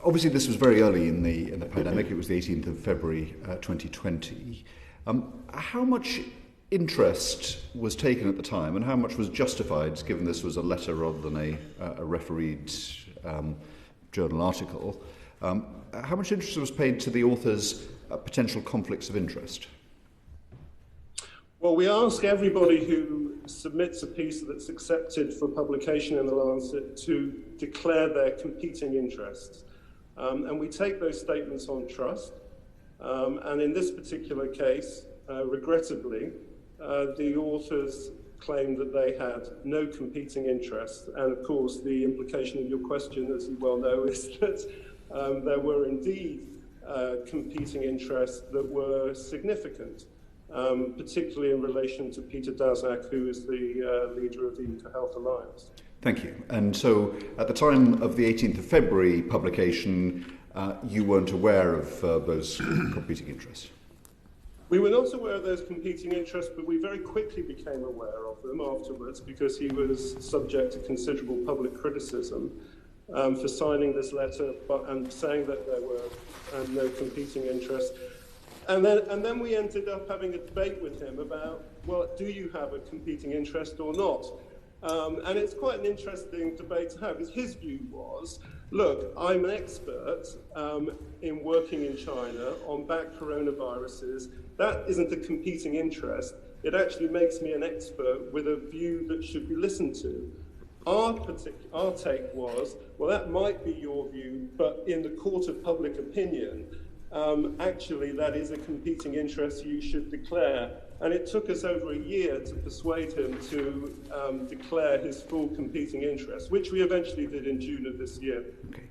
Obviously, this was very early in the pandemic. It was the 18th of February 2020. How much interest was taken at the time, and how much was justified, given this was a letter rather than a refereed journal article? How much interest was paid to the author's potential conflicts of interest? Well, we ask everybody who submits a piece that's accepted for publication in the Lancet to declare their competing interests. And we take those statements on trust. And in this particular case, regrettably, the authors claimed that they had no competing interests. And of course, the implication of your question, as you well know, is that there were indeed competing interests that were significant. Particularly in relation to Peter Daszak, who is the leader of the Eco-Health Alliance. Thank you. And so at the time of the 18th of February publication, you weren't aware of those competing interests? We were not aware of those competing interests, but we very quickly became aware of them afterwards because he was subject to considerable public criticism for signing this letter and saying that there were no competing interests. And then we ended up having a debate with him about, well, do you have a competing interest or not? And it's quite an interesting debate to have, because his view was, look, I'm an expert in working in China on bat coronaviruses. That isn't a competing interest. It actually makes me an expert with a view that should be listened to. Our take was, well, that might be your view, but in the court of public opinion, actually, that is a competing interest you should declare. And it took us over a year to persuade him to declare his full competing interest, which we eventually did in June of this year. Okay.